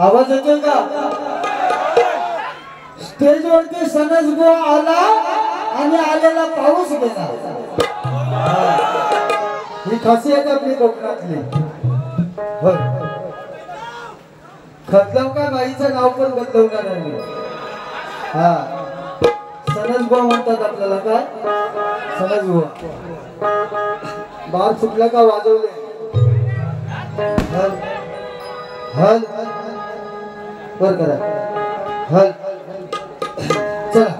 आवाज येतोय का? स्टेज वरती सनज बुवा आला आणि आलेला पाऊस गेला. ही खासियत आपली कोकणातली. होय, खतलव का बाईचं नाव पण बदलवणार आहे. हा, सनज बुवा म्हणतात आपल्याला. काय सनज बुवा? बार सुटला का वाजवले. हल हल वर करा. हल चला.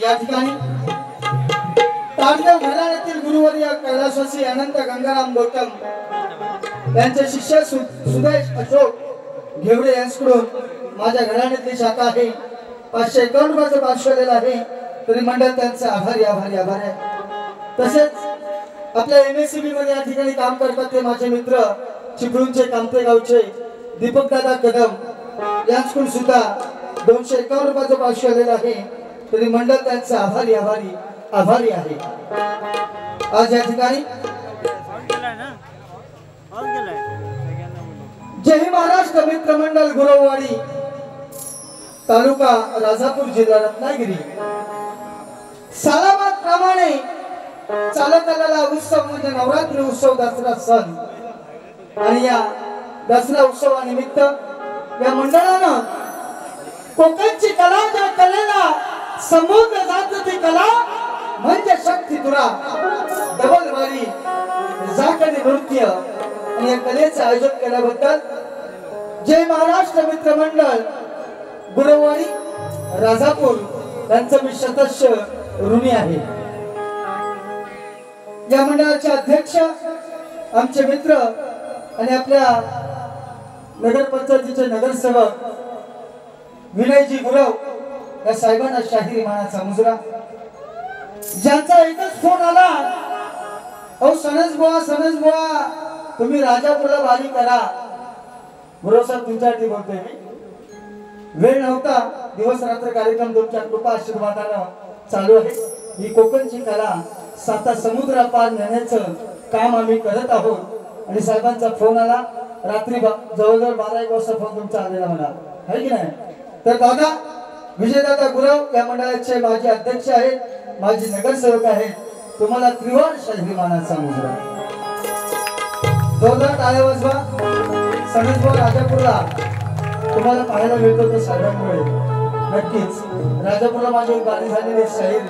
या ठिकाणी तांडव घराण्यातील गुरुवर्य कैलासवासी अनंत गंगाराम गौतम यांचे शिष्य सुदेश अशोक घेवडे यांच्याकडून माझ्या घराण्यातली शाखा आहे 551 रुपयाचं पार्श्वलेलं आहे तरी मंडळ त्यांचे आभारी आभारी आभार आहे। तसेच आपल्या एमएससीबी मध्ये या ठिकाणी काम करतात ते माझे मित्र चिपळूणचे कामते गावचे दीपक दादा कदम यांच्याकडून सुद्धा 251 रुपयाचं पार्श्वलेलं आहे तरी मंडळ त्यांचे आभारी आभारी आभारी आहे। आज या ठिकाणी जय महाराष्ट्र मित्र मंडळ गुरववाडी तालुका राजापूर जिल्हा रत्नागिरी सालाबाद प्रमाणे चालत आलेला उत्सव म्हणजे नवरात्री उत्सव दसरा सण आणि या दसरा उत्सवानिमित्त या मंडळानं कोकणची कला ज्या कलेला समुद्र जात ती कला म्हणजे शक्ती तुरा डबलवारी जाकडी नृत्य आणि या कलेचे आयोजन केल्याबद्दल जय महाराष्ट्र मित्र मंडळ गुरववाडी राजापूर यांचं मी शतश ऋणी आहे। या मंडळाचे अध्यक्ष आमचे मित्र आणि आपल्या नगरपंचायतीचे नगरसेवक विनयजी गुरव या साहेबांना शाहिरी मानाचा मुजरा ज्यांचा एकच फोन आला अहो सनज बुवा तुम्ही राजापूरला वारी करा। गुरव साहेब तुमच्यासाठी बोलतोय मी वेळ नव्हता दिवस रात्र कार्यक्रम तुमच्या कृपा आशीर्वादाने चालू आहे। ही कोकणची कला साता समुद्र पार नेण्याचं काम आम्ही करत आहोत आणि साहेबांचा फोन आला रात्री जवळजवळ 12-1 वाजता फोन तुमचा आलेला मला आहे की नाही। तर दादा विजयदादा गुरव या मंडळाचे माजी अध्यक्ष आहेत माजी नगरसेवक आहेत तुम्हाला त्रिवार शाहिरी मानाचा मुजरा जोरदार टाळ्या वाजवा। सणजबुवा राजापूरला तुम्हाला पाहायला मिळतो तो साहेबांमुळे नक्कीच राजापूरला माझी एक गाणी झालेली शाहीर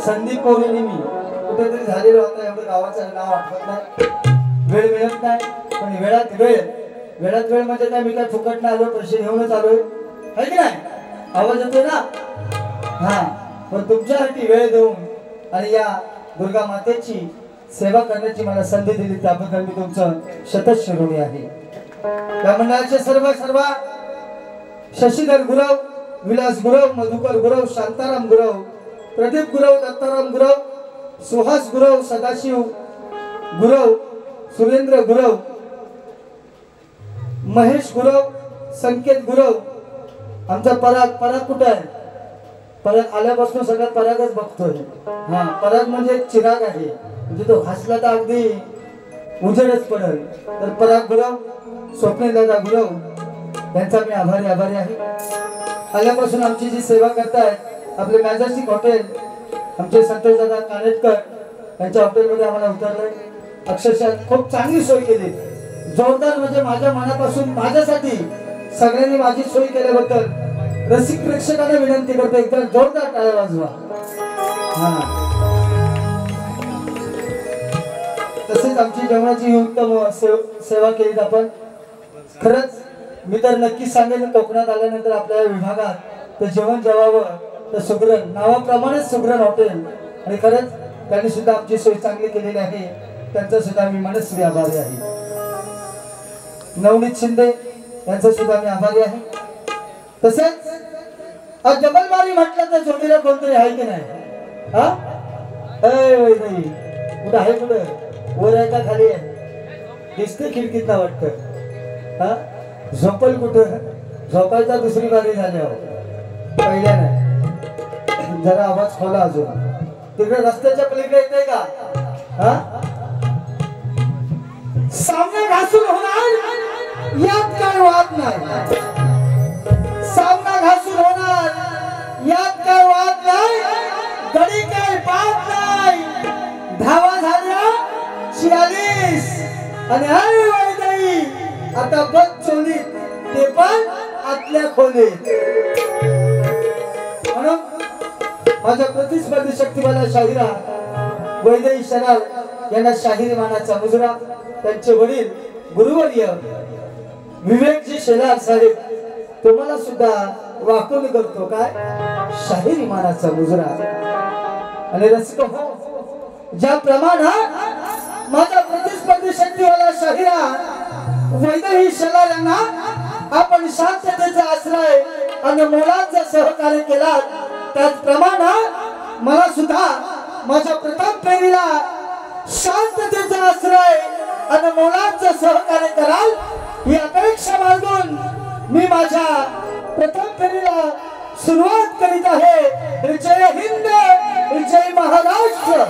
संदीप पौर्णिमी मी कुठेतरी झालेलं होतं एवढं गावाचं नाव आठवत नाही वेळ मिळत नाही पण वेळात वेळ म्हणजे काय मी काय फुकट नाही आलो पैसे घेऊनच आलोय है की नाही। आवाज येतोय ना? हा, पण तुमच्यासाठी वेळ देऊन आणि या दुर्गा मातेची सेवा करण्याची मला संधी दिली त्याबद्दल मी तुमचं शतश ऋणी आहे. या मंडळाचे सर्व शशीधर गुरव, विलास गुरव, मधुकर गुरव, शांताराम गुरव, प्रदीप गुरव, दत्ताराम गुरव, सुहास गुरव, सदाशिव गुरव, सुरेंद्र गुरव, महेश गुरव, संकेत गुरव, आमचा पराग कुठे आहे? पराग आल्यापासून सगळ्यात परागच बघतोय. हा, पराग म्हणजे एक चिराग आहे, म्हणजे तो हसला तर अगदी उजेडच पडेल. तर पराग गुरव, स्वप्नील दादा गुरव यांचा मी आभारी आहे. आल्यापासून आमची जी सेवा करतायत आपले मॅजेस्टिक हॉटेल, आमचे संतोष दादा कानेटकर यांच्या हॉटेलमध्ये आम्हाला उतरलंय. अक्षरशः खूप चांगली सोय केली, जोरदार. म्हणजे माझ्या मनापासून माझ्यासाठी सगळ्यांनी माझी सोय केल्याबद्दल रसिक प्रेक्षकांना विनंती करतो, एकदा जोरदार टाळ्या वाजवा. हा, तसेच आमची जेवणाची उत्तम सेवा केली आपण. खरंच मी तर नक्की सांगेन, कोकणात आल्यानंतर आपल्या विभागात तर जेवण जेवावं तर सुग्रण, नावाप्रमाणेच सुग्रण हॉटेल. आणि खरंच त्यांनी सुद्धा आमची सोय चांगली केलेली आहे, त्यांचा सुद्धा मी मनस्वी आभारी आहे. नवनीत शिंदे यांचा सुद्धा मी आभारी आहे. तसेच जबलबारी म्हटलं तर जोडीला कोणतरी आहे की नाही? हा, नाही कुठं आहे? कुठं वर आहे का खाली आहे? दिसते खिडकीत ना वाटतं. हा, झोपल कुठं? झोपायचा दुसरी बारी झाल्यावर, पहिल्या नाही. जरा आवाज खोला अजून. तिकडे रस्त्याच्या पलीकडे येते का? हा, सामने घासून होणार यात काय वाद नाही. सामना घासून होणार यात काय वाद नाही. गडी काय बात नाही. धावा झाल्या 46 आणि अरे वैदाई आता बघ चोलीत, ते पण आतल्या खोलीत. म्हणून माझ्या प्रतिस्पर्धी शक्तिवाला शाहिरा वैदई शरार यांना शाहिरी मानाचा मुजरा, त्यांचे वडील गुरुवर्य विवेकजी शेलार साहेब तुम्हाला सुद्धा वाकून करतो काय शाहिरी मानाचा मुजरा. आणि रसिक हो, ज्या प्रमाणात माझा प्रतिस्पर्धी शक्तिवाला शाहिरा वैदई शेलार यांना आपण शांततेचा आश्रय आणि मोलाचा सहकार्य केला, त्याचप्रमाणे मला सुद्धा माझ्या प्रथम फेरीला शांततेचा आश्रय आणि मोलाचा सहकार्य कराल ही अपेक्षा बाळगून मी माझ्या प्रथम फेरीला सुरुवात करीत आहे. जय हिंद, जय महाराष्ट्र.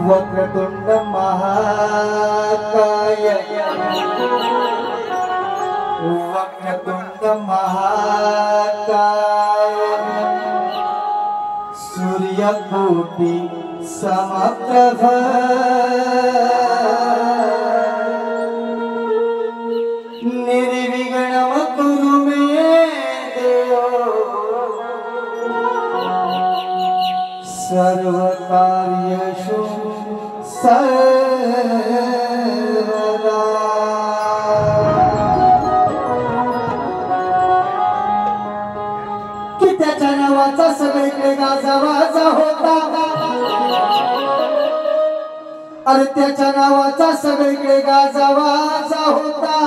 वक्रतुंड महाकाय, वक्रतुंड महाकाय, सूर्यकोटि समप्रभ, निर्विघ्नं कुरु मे देव, सर्वकार्येषु सर्वदा. की त्याच्या नावाचा सगळीकडे गाजावाजा होता, अरे त्याच्या नावाचा सगळीकडे गाजावाजा होता.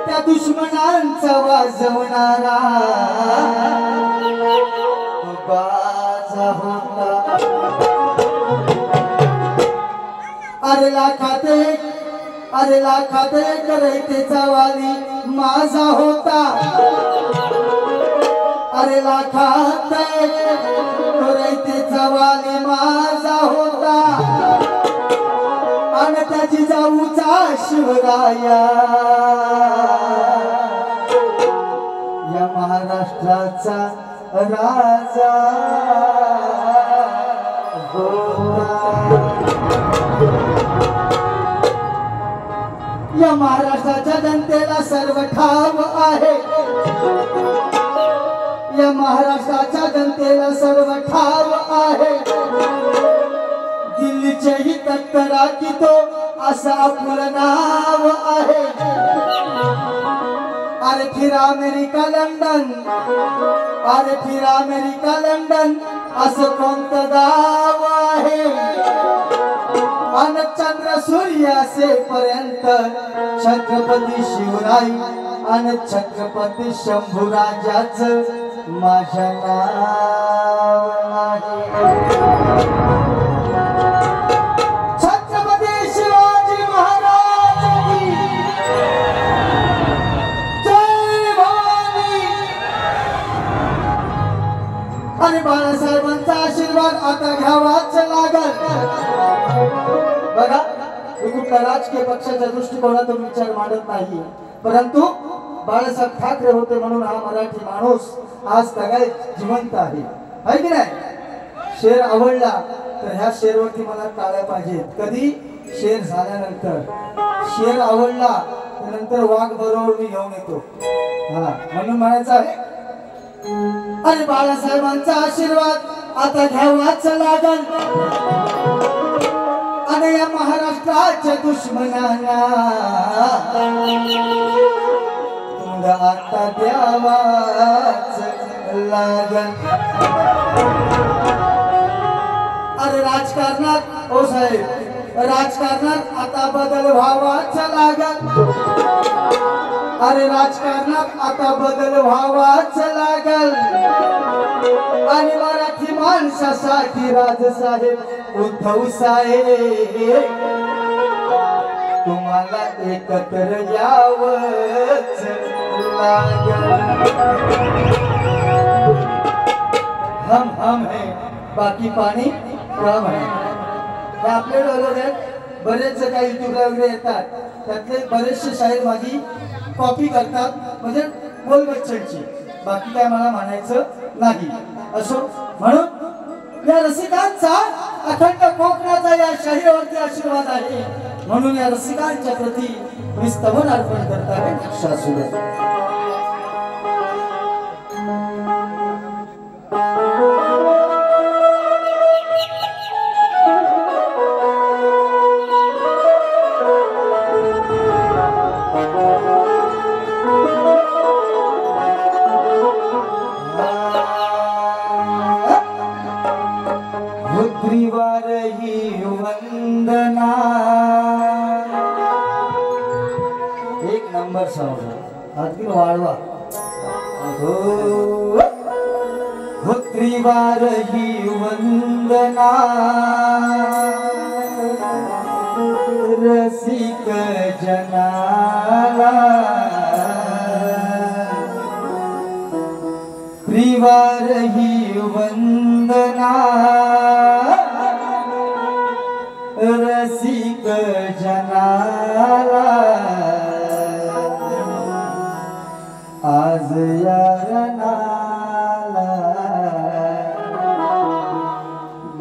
त्या दुश्मनांचा वाजवणारा बाजा होता. अरे लाखात एक रयतेचा वाली माझा होता, अरे लाखात एक रयतेचा वाली माझा होता, आणि त्याची जाऊचा शिवराया या महाराष्ट्राचा राजा होता। या महाराष्ट्राच्या जनतेला सर्व ठाव आहे, या महाराष्ट्राच्या जनतेला सर्व ठाव आहे, दिल्लीचेही तत्करा की तो असं आपलं नाव आहे। अरे फिर अमेरिका लंडन, अरे फिर अमेरिका लंडन असं कोणतं गाव आहे, अन चंद्र सूर्य असेपर्यंत छत्रपती शिवराय आणि छत्रपती शंभूराजाचं माझ्या नाव आहे। छत्रपती शिवाजी महाराज की जय भवानी। आणि बाळासाहेबांचा आशीर्वाद आता घ्यावाच लागल। बघा, मी कुठल्या राजकीय पक्षाच्या दृष्टिकोनातून विचार मांडत नाही, परंतु बाळासाहेब ठाकरे होते म्हणून हा मराठी माणूस आज सगळ्यात जिवंत आहे की नाही। शेर आवडला तर ह्या शेरवरती मला टाळ्या पाहिजेत। कधी? शेर झाल्यानंतर। शेर आवडला नंतर वाघ बरोबर मी घेऊन येतो, हा म्हणून म्हणायचं आहे। अरे बाळासाहेबांचा आशीर्वाद आता घ्यावाच लागल, आणि या महाराष्ट्राच्या दुश्मनांना तोंड आता द्यावाच लागल। अरे राजकारणात ओ साहेब, राजकारणात आता बदल व्हावाच लागल, अरे राजकारणात आता बदल व्हावाच लागल, आणि मराठी माणसासाठी राजसाहेब उद्धव साहेब तुम्हाला एकत्र यावंच लागल। हम है बाकी पाणी कम है। आपले डॉलर आहेत, बरेच काही युट्यूबला वगैरे येतात, त्यातले बरेचसे शाहीर माझी कॉपी करतात, म्हणजे बोल बच्चनची, बाकी काय मला म्हणायचं नाही। असो, म्हणून या रसिकांचा अखंड कोकणाचा या शाहीरवरती आशीर्वाद आहे, म्हणून या रसिकांच्या प्रती मी स्तवन अर्पण करत आहे। शास्त्र वंदना एक नंबर सॉन्ग अगदी वाळवा हो त्रिवार ही वंदना रसिक जनाला त्रिवार ही वंदना रसिक जनाला आज यारनाला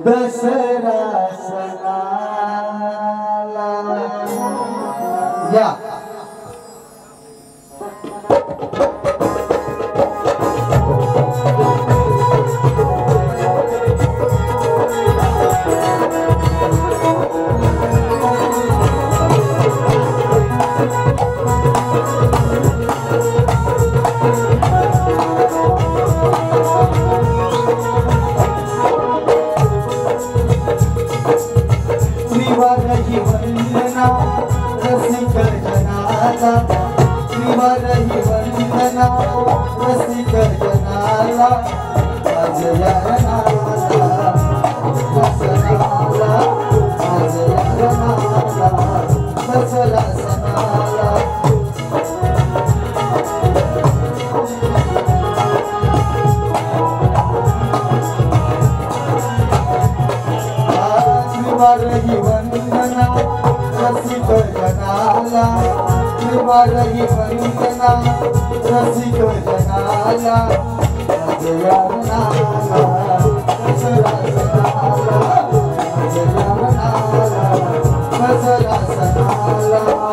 दसरा सणाला या रसिक जनाला त्रिवार ही वंदना रसिक जनाला आज यारनाला दसराला आज यारनाला रही वंदना रसिक जनाला देवा रही वंदना रसिक जनाला जया नाला कसरा सनाला जया नाला कसरा सनाला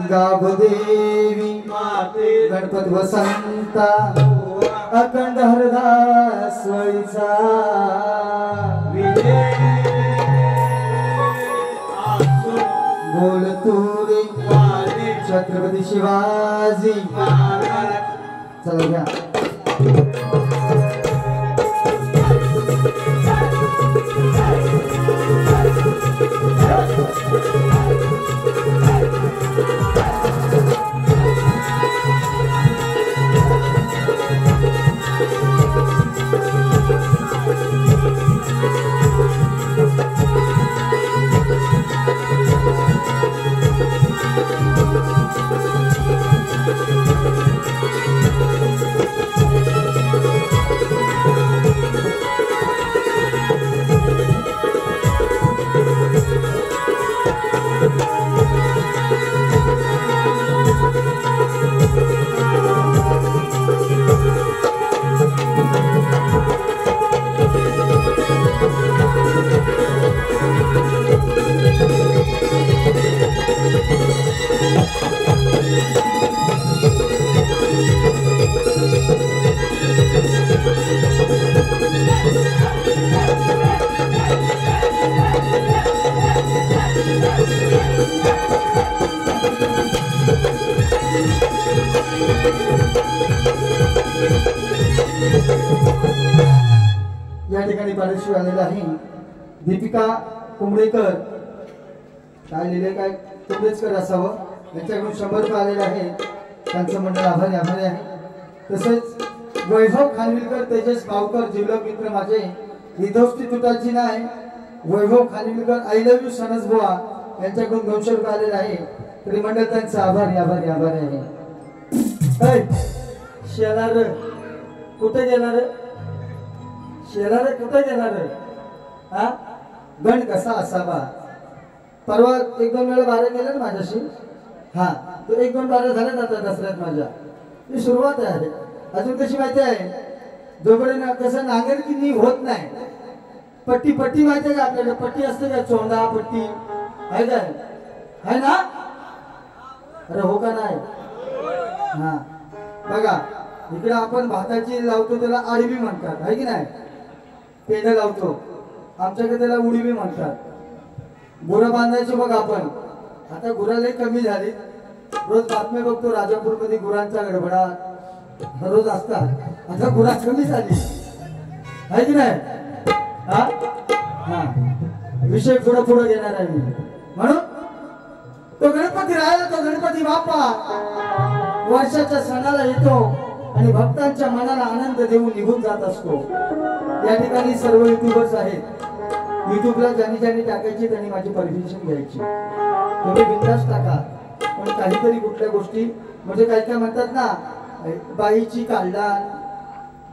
गावदेवी गणपती वसंता अखंड हरदास वळीचा बोल तुरे छत्रपती शिवाजी चला घ्या या ठिकाणी बालेश्वर आलेला आहे दीपिका कुंबळेकर काय लिहिले काय कुंबळेकर असावं यांच्याकडून 100 रुपये आलेले आहे त्यांचं मंडळ आभारी आहे तसेच वैभव खानविलकर तेजस गावकर जिवलग मित्र माझे विधोस्ती तुटायची नाही Vaibhav Khanvilkar I love you सनस बुवा यांच्याकडून 200 रुपये आलेले आहे तरी मंडळ त्यांचं आभारी आहे शेलार कुठे गेणार शेलार कुठे गेणार हा गण कसा असावा परवा 1-2 वेळा बारे केलं ना माझ्याशी हा तो 1-2 बारे झाले ना आता दसऱ्यात माझ्या ही सुरुवात आहे अजून कशी माहिती आहे जोपर्यंत कसं नांगरकी होत नाही पट्टी माहिती आहे का आपल्याला पट्टी असते का चोंडा पट्टी आहे काय आहे ना अरे हो का नाही हा बघा इकडे आपण भाताची लावतो त्याला आडवी म्हणतात आहे की नाही पेंड लावतो आमच्याकडे त्याला उडीवी म्हणतात गुरं बांधायची बघ आपण आता गुराले कमी झाली रोज बातम्या बघतो राजापूरमध्ये गुरांचा गडबडाट रोज असतात आता गुरा कमी झाली आहे की नाही हा हा विषय पुढे घेणार आहे मी म्हणून तो गणपती राहिला तो गणपती बाप्पा वर्षाच्या सणाला येतो आणि भक्तांच्या मनाला आनंद देऊन निघून जात असतो या ठिकाणी सर्व युट्यूबर्स आहेत युट्यूबला ज्यांनी टाकायची त्यांनी माझी परमिशन घ्यायची तुम्ही बिंदास टाका पण काहीतरी कुठल्या गोष्टी म्हणजे काय म्हणतात ना बाईची काढलान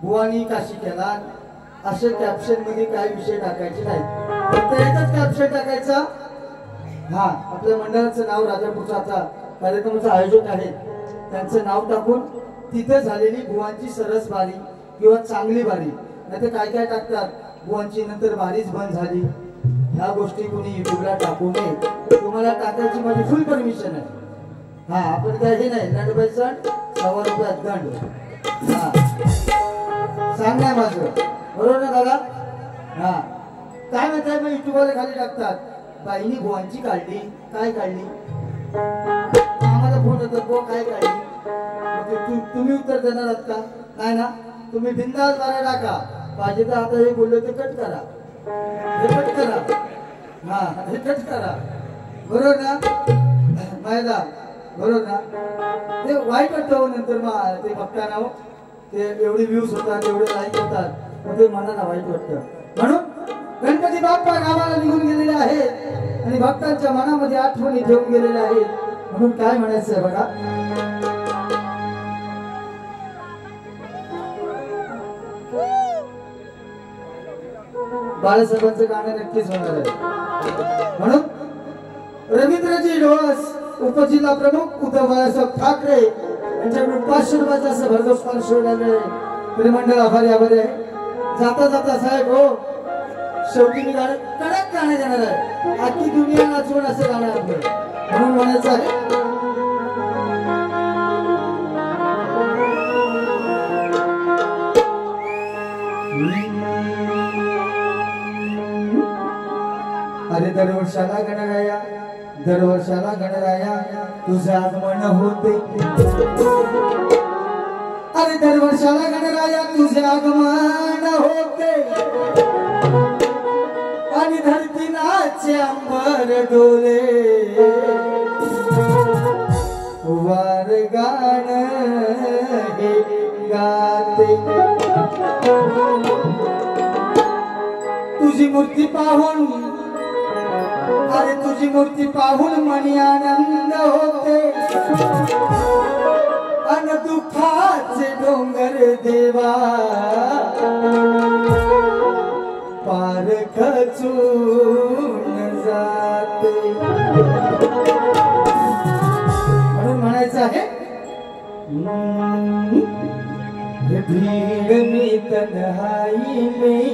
बुवानी काशी केला असे कॅप्शन मध्ये काय विषय टाकायचे नाही फक्त एकच कॅप्शन टाकायचा हा आपल्या मंडळाचं नाव राजापूरचा आता कार्यक्रमाचं आयोजक आहे त्यांचं नाव टाकून तिथे झालेली बुवांची सरस बारी किंवा चांगली बारी नाहीतर काय टाकतात बुवांची नंतर बारीच बंद झाली ह्या गोष्टी कोणी युट्यूबला टाकू नये तुम्हाला टाकायची माझी फुल परमिशन आहे हा आपण काय हे नाही दंड पैसा 100 रुपयात दंड हा सांग नाही माझं बरोबर ना दादा हा काय म्हणताय मग युट्यूबवाले खाली टाकतात बाईनी बुवांची काढली काय काढली आम्हाला फोन येतात बुवा काय काढली तुम्ही उत्तर देणार आहात का नाही ना तुम्ही बिंदास बारा टाका पाहिजे तर आता हे बोललो ते कट करा हे कट करा हा हे कट करा बरोबर ना मायदा बरोबर ना ते वाईट वाटतं नंतर मग ते बघताना ते एवढे व्ह्यूज होतात एवढे लाईक होतात ते मनाला वाईट वाटतं म्हणून गणपती बाप्पा गावाला निघून गेलेले आहेत आणि भक्तांच्या मनामध्ये आठवणी ठेवून गेलेल्या आहेत म्हणून काय म्हणायचं आहे बघा बाळासाहेबांचं गाणं नक्कीच होणार आहे म्हणून रवींद्रजी ढोस उपजिल्हा प्रमुख उद्धव बाळासाहेब ठाकरे यांच्याकडून 500 रुपयाचा असं भरघोस स्पॉन्सर आहे तरी मंडळ आभारी आहे जाता जाता साहेब हो शेवटी मी गाणं कडक गाणं देणार आहे, अख्खी दुनिया नाचवून असं गाणं आपलं म्हणून म्हणायचं आहे. अरे दरवर्षाला गणराया, दरवर्षाला गणराया तुझे आगमन होते. अरे दरवर्षाला गणराया तुझे आगमन होते आणि धरती नाचे अंबर डोले. वार गाण हे गाते तुझी मूर्ती पाहून, अरे तुझी मूर्ती पाहून मनी आनंद होते. अन दुःखाचे डोंगर देवा पार खचून जाते. म्हणून म्हणायचं आहे भीड़ में तन्हाई में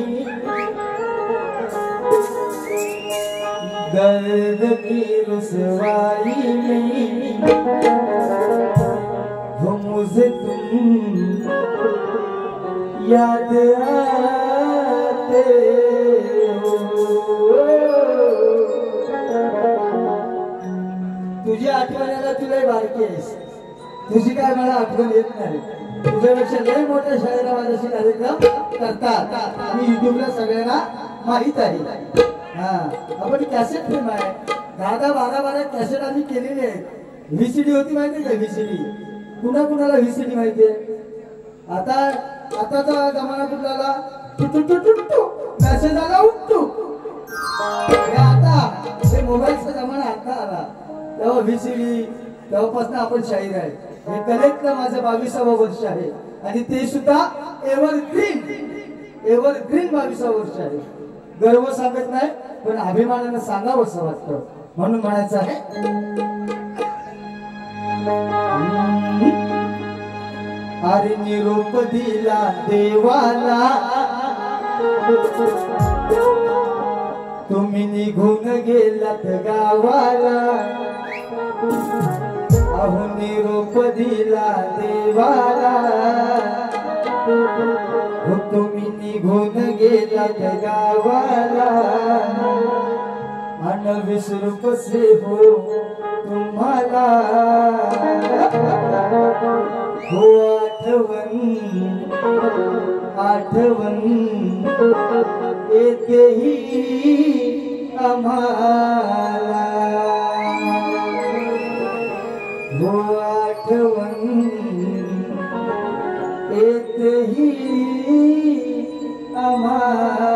दर्द की रुसवाई में वो मुझे तुम याद आते हो. तुझी आठवण्याला तुला बारकी आहेस, तुझी काय मला आठवण येत नाही. तुझ्यापेक्षा लय मोठ्या शाळेला माझ्याशी कार्यक्रम करतात, मी युट्यूबला सगळ्यांना माहित आहे. हा आपण कॅसेट फिल्म आहे, 10-12 कॅसेट आम्ही केलेली आहे. व्हीसीडी होती माहिती आहे का? व्हीसीडी कुणाला व्हीसीडी माहिती आहे? आताचा जमाना कुठला मॅसेज आला उठतो. आता मोबाईलचा जमाना आता आला, तेव्हा व्हीसीडी, तेव्हापासून आपण शाहीर आहे. हे कलेक्टला माझं 22वं वर्ष आहे आणि ते सुद्धा एव्हरग्रीन 22वं वर्ष आहे. गर्व सांगत नाही पण अभिमानानं सांगावं असं वाटतं म्हणून म्हणायचं आहे. अरे निरोप दिला देवाला तुम्ही निघून गेलात गावाला. अहो निरोप दिला देवाला तुम्ही निघून गेलात गावाला. अन विसरू कसे हो तुम्हाला हो आठवण येतेही आम्हाला. हो आठवण येतेही आम्हाला.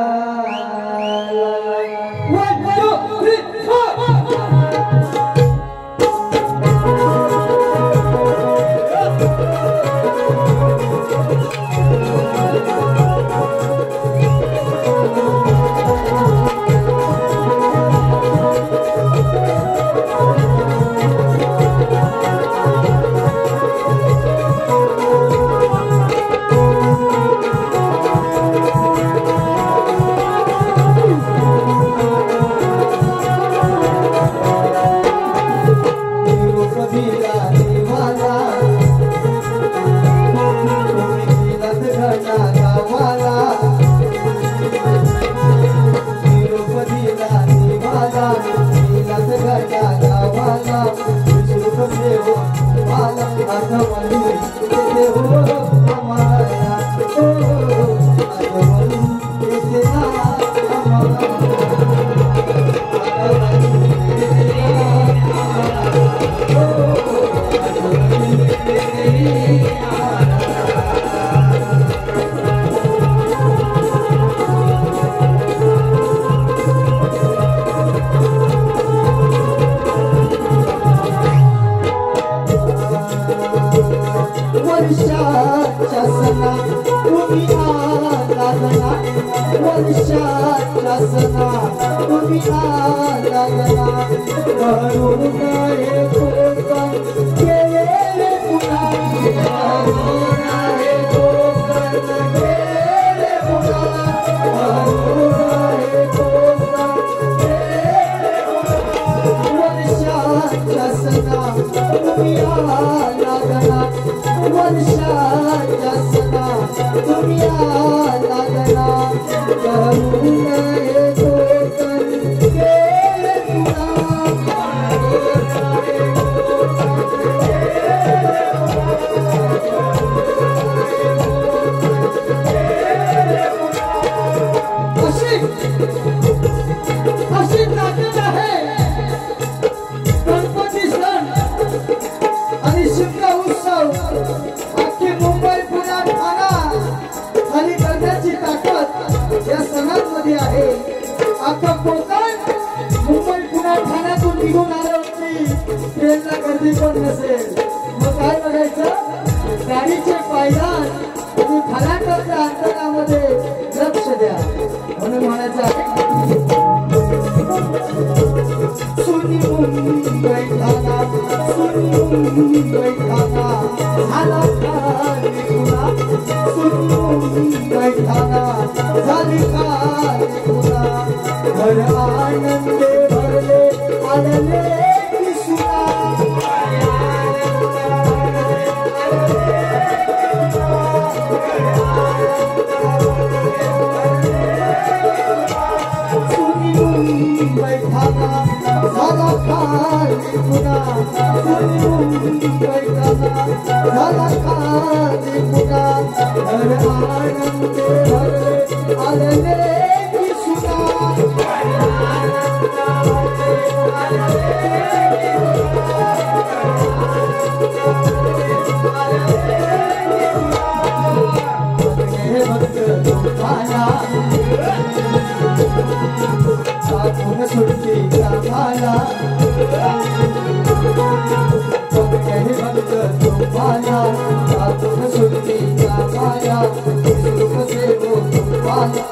तुम्ही आला गणा वर्षाच्या सणा तुम्ही आला गणा करून येतो गर्दी पण नसेल मग काय बघायचं गाडीचे पायदान आणि फलाटाच्या अंतरामध्ये लक्ष द्या म्हणून म्हणायचं सुनी मुंबई ठाणा झाला खाली पुन्हा सुनी मुंबई ठाणा झाली खाली पुन्हा घर आनंदे भरले आनंदे झाला खाली पुन्हा झाला खाली पुन्हा घर आनंदे भरले आनंदे की सुना भक्त सुरती कामाला भक्त तुम्हाला साधून सुरती कामाला सुख सेवो तुम्हाला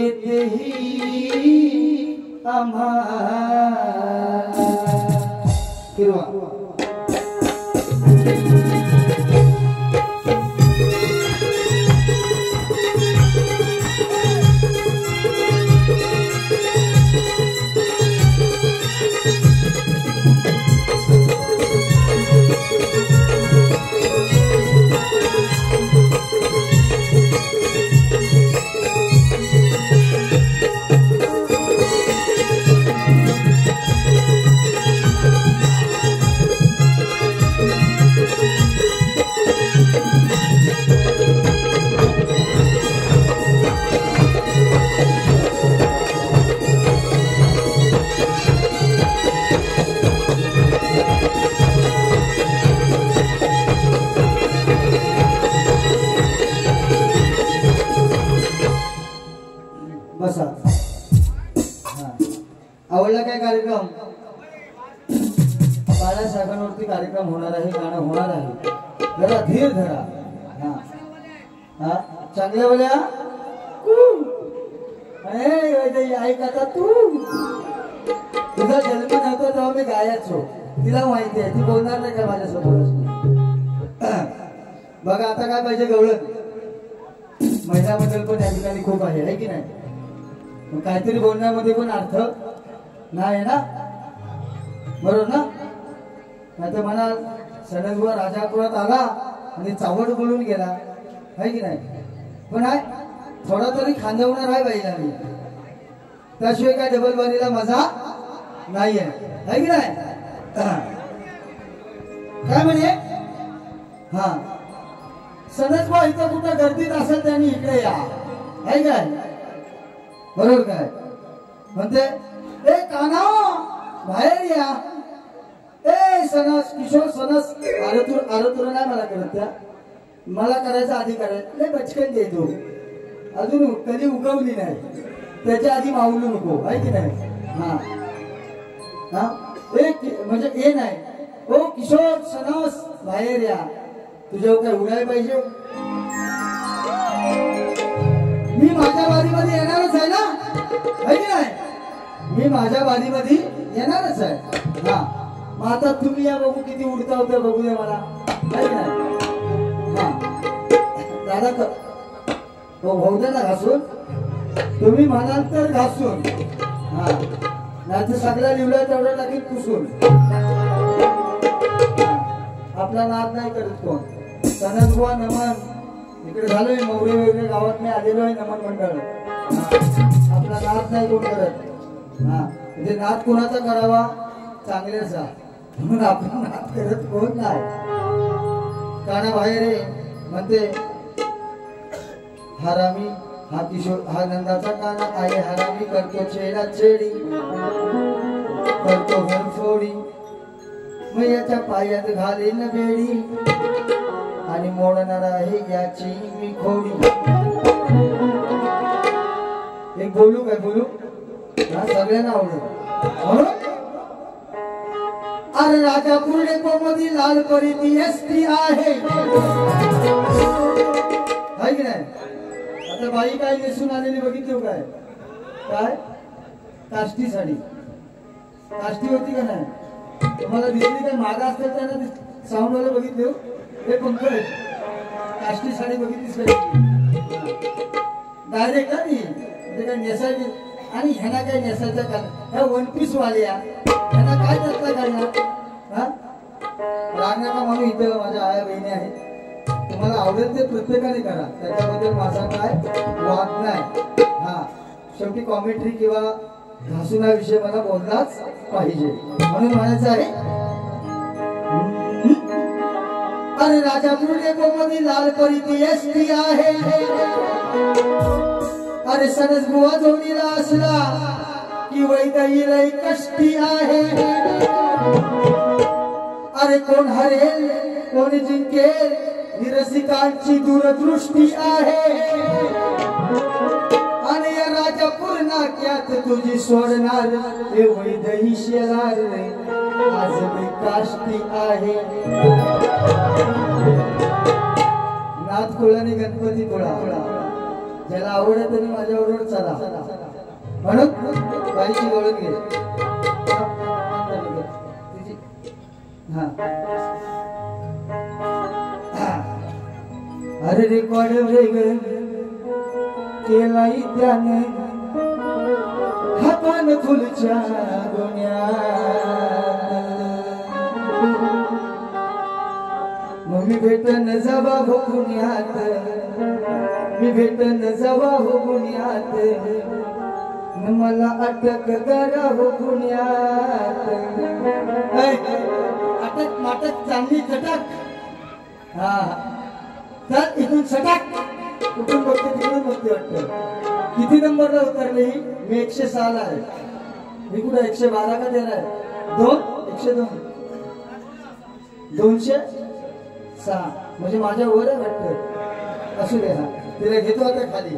येतेही आम्हाला किरवा बसा आवडला काय कार्यक्रम बाळासाहेबांवरती कार्यक्रम होणार आहे गाणं होणार आहे जरा धीर धरा हा हा चांगल्या बोल्या ऐक आता तू तुझा जन्म नव्हता तेव्हा मी गायचो तिला माहिती आहे ती बोलणार नाही का माझ्यासोबत बघा आता काय पाहिजे गवळण महिन्याबद्दल पण या ठिकाणी खूप आहे की नाही काहीतरी बोलण्यामध्ये पण अर्थ नाही ना बरोबर ना नाही तर म्हणा सणसबुवा राजापुरात आला आणि चावड बोलून गेला आहे की नाही पण आहे थोडा तरी खांदवणार आहे बाईला त्याशिवाय काय डबल बारीला मजा नाही आहे की नाही काय म्हणे हा सणसबुवा इथं कुठं गर्दीत असेल त्यांनी इकडे या आहे काय बरोबर काय म्हणते ए काना बाहेर या ए सणस किशोर सणस आरतुर नाही मला करत त्या मला करायचा आधी करायचं लय बचकन देतो अजून कधी उगवली नाही त्याच्या आधी मावलू नको आहे की नाही हा हा म्हणजे हे नाही ओ किशोर सणस बाहेर या तुझ्यावर काय उडाय पाहिजे मी माझ्या बारीमध्ये येणारच आहे ना है की नाही मी माझ्या बारीमध्ये येणारच आहे हा मग आता तुम्ही या बघू किती उडता होतं बघू दे मला है की नाही हा दादा भाऊ द्या ना घासून तुम्ही म्हणाल तर घासून हा नाही तर सगळ्या लिवला तेवढं टाकीत पुसून आपला नाद नाही करत कोण सणसबुवा नमन इकडे झालोय मौरे वगैरे गावात मी आलेलो आहे नमन मंडळ आपला नाद नाही कोण करत हा म्हणजे नाद कोणाचा करावा चांगल्याचा म्हणून आपण नाद करत कोण नाही काना बाहेर म्हणते हरामी हा किशोर हा नंदाचा काना आहे हरामी करतो छेडा छेडी करतो घरफोडी मग याच्या पायात घालीन बेडी आणि मोडणार आहे याची मी खोडी एक बोलू काय बोलू हा सगळ्यांना आवडेल अरे राजापूर डेपोमध्ये लाल परी ती एसटी आहे की नाही आता बाई काय नेसून आलेली बघितली काय काय काष्टी साडी काष्टी होती का नाही तुम्हाला दिसली काय मागा असतात त्यांना साऊंड वाले बघितले हे पंकज काष्टी साडी बघितलीस डायरेक्ट आली म्हणजे काय नेसायची आणि ह्यांना काय नेसायचं का ह्या वन पीस वाल्या ह्यांना काय त्यातला करणार हा राग नका म्हणून इथं माझ्या आया बहिणी आहेत तुम्हाला आवडेल ते प्रत्येकाने करा त्याच्याबद्दल माझा काय वाद नाही हा शेवटी कॉमेंट्री किंवा घासूना विषय मला बोललाच पाहिजे म्हणून म्हणायचं आहे अरे राजापूर डेपोमध्ये लाल परी ती एसटी आहे अरे सणसबुवा जोडीला असला की वैदाई लई कष्टी आहे अरे कोण हरेल कोण जिंकेल निरसिकांची दूरदृष्टी आहे आणि या राजापूर नाक्यात तुझी सोडणार हे वैदही शेलार आज मी काष्टी आहे नाथ कुळाने गणपती कुळा ज्याला आवडत त्यांनी माझ्याबरोबर चला म्हणून बाईची ओळख घे. हा अरे रेकॉर्ड वेग केलाय त्याने हातान फुलच्या गोण्यात मग मी भेटन जावा हो पुण्यात मी भेटन जावा हो पुण्यात मला अटक करा हो पुण्यात अटक माटक चांगली चटक हा तर इथून सटक कुठून बघते तिकडून बघते वाटतं. किती नंबरला उतरली मी 106 ला आहे. मी कुठे 112 का देणार आहे 102 206 म्हणजे माझ्या वर आहे वाटतं. असू दे हा तिला घेतो आता खाली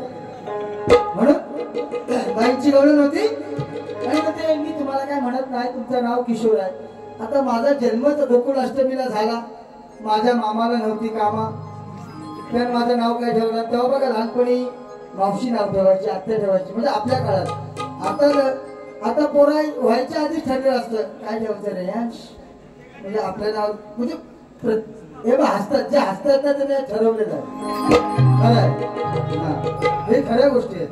म्हणून बाईंची गवळण होती. आणि ते मी तुम्हाला काय म्हणत नाही तुमचं नाव किशोर आहे. आता माझा जन्मच गोकुळाष्टमीला झाला. माझ्या मामाला नव्हती कामा तर माझं नाव काय ठेवलं तेव्हा बघा लहानपणी मावशी नाव ठेवायची आत्या ठेवायची म्हणजे आपल्या काळात. आता पोरा व्हायच्या आधीच ठरलेलं असतं काय ठेवायचं रेयांश म्हणजे आपल्या नाव म्हणजे हे हसतात जे हसतात ना त्याने ठरवलेलं आहे. खरं आहे हे खऱ्या गोष्टी आहेत.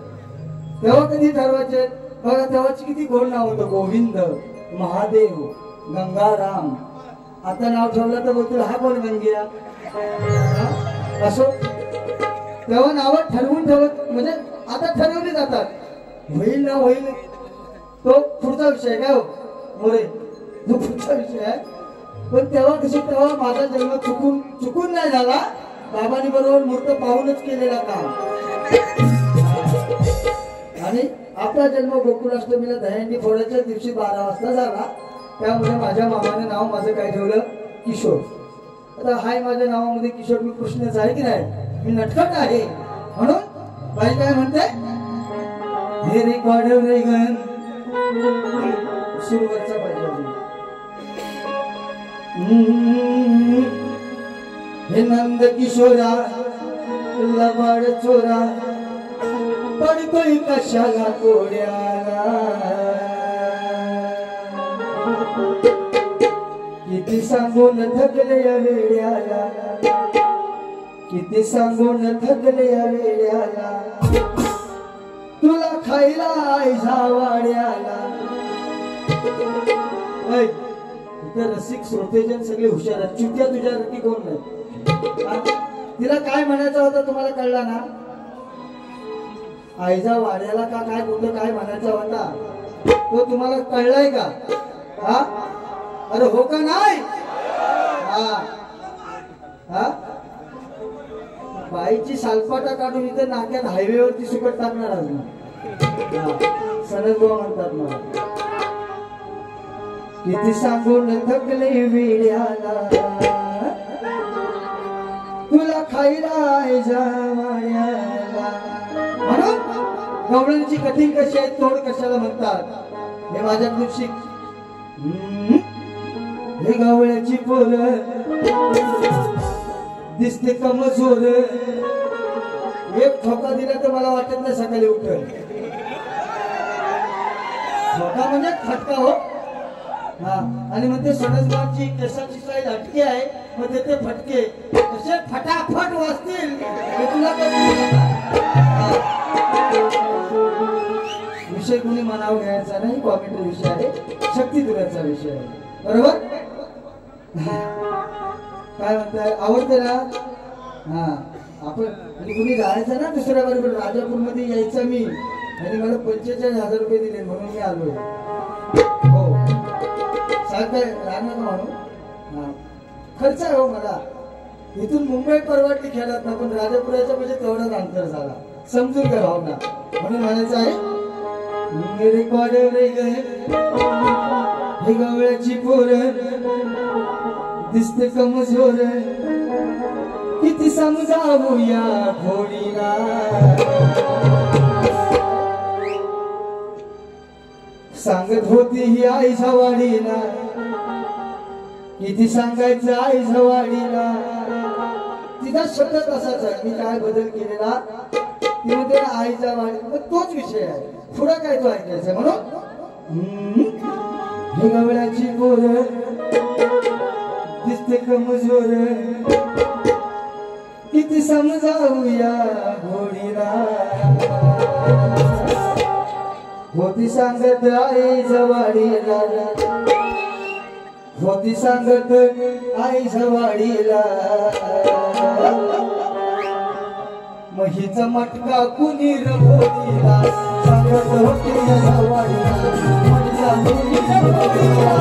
तेव्हा कधी ठरवायचे बघा तेव्हाची किती गोड नाव होतं गोविंद महादेव गंगाराम. आता नाव ठेवलं तर बोलतील हा कोण गंगिया असो. तेव्हा नाव ठरवून ठेवत म्हणजे आता ठरवली जातात. होईल ना होईल तो पुढचा विषय काय हो मोरे तो पुढचा विषय आहे. पण तेव्हा कशी तेव्हा माझा जन्म चुकून नाही झाला. बाबांनी बरोबर मूर्त पाहूनच केलेला काम. आणि आपला जन्म गोकुळाष्टमीला दह्यांनी फोडायच्या दिवशी 12 वाजता झाला. त्यामुळे माझ्या मामाने नाव माझं काय ठेवलं किशोर. आता हाय माझ्या नावामध्ये किशोर मी कृष्णच आहे की नाही मी नटखट आहे म्हणून बाई काय म्हणते हे रेकॉर्ड रेगन सुरुवातचा पाहिजे. हे नंद किशोरा लबाड चोरा पडतोय कशाला कोड्याला किती सांगून थकले या वेड्याला किती सांगून थकले या वेड्याला तुला खायला आयझा वाड्याला. इथे रसिक श्रोतेजन सगळे हुशार आहेत. चुत्या तुझ्यासारखी कोण नाही. तिला काय म्हणायचं होतं तुम्हाला कळला ना. आयझा वाड्याला का काय कुठं काय म्हणायचा होता तो तुम्हाला कळलाय का. हा अरे हो का नाही. हा हा बाईची सालपाटा काढून इथे नाक्यात हायवेवरती सुकट टाकणार अजून सनद म्हणतात मला. किती सांगून थकले वेड्याला तुला खायला जावाड्याला. म्हणून गवळणची कठीण कशी आहे तोड कशाला म्हणतात हे माझ्या शिक. हे गवळ्याची पोर दिसते कमजोर. एक ठोका दिला तर मला वाटत नाही सकाळी उठल. ठोका म्हणजे फटका हो. हा आणि म्हणते सणसबाची केसाची स्टाईल हटके आहे मग ते फटके कसे फटाफट वाजतील हे तुला विषय कुणी मनाव घ्यायचा नाही. कॉमेंटरी विषय आहे शक्ती दुराचा विषय आहे बरोबर. काय म्हणताय आवडते ना. हा आपण आणि कुणी जायचं ना दुसऱ्या बरोबर राजापूर मध्ये यायचं मी आणि मला 45,000 रुपये दिले म्हणून मी आलोय. हो सांगताय राहणार म्हणून हा खर्च आहे हो मला. इथून मुंबई परवडली खेळात ना पण राजापुराच्या म्हणजे तेवढाच अंतर झाला समजून घ्या भावना. म्हणून म्हणायचं आहे रेकॉर्ड हे गवळ्याची पोर दिसते कमजोर किती समजावू या घोडीला. सांगत होती ही आई झवाडीला किती सांगायचं आई झवाडीला. तिचा शब्द तसाच आहे मी काय बदल केलेला ती म्हणते ना आईच्या वाडी, मग तोच विषय आहे, पुढं काय तो ऐकायचं म्हणून ही गवळ्याची पोर दिसते कमजोर, किती समजावूया घोडीला, होती सांगत आईच्या वाडीला, होती सांगत आईच्या वाडीला, महीचा मटका कुणी रंगोलीला, सांगत होती या वाडीला, महीचा मुलीच्या वाडीला,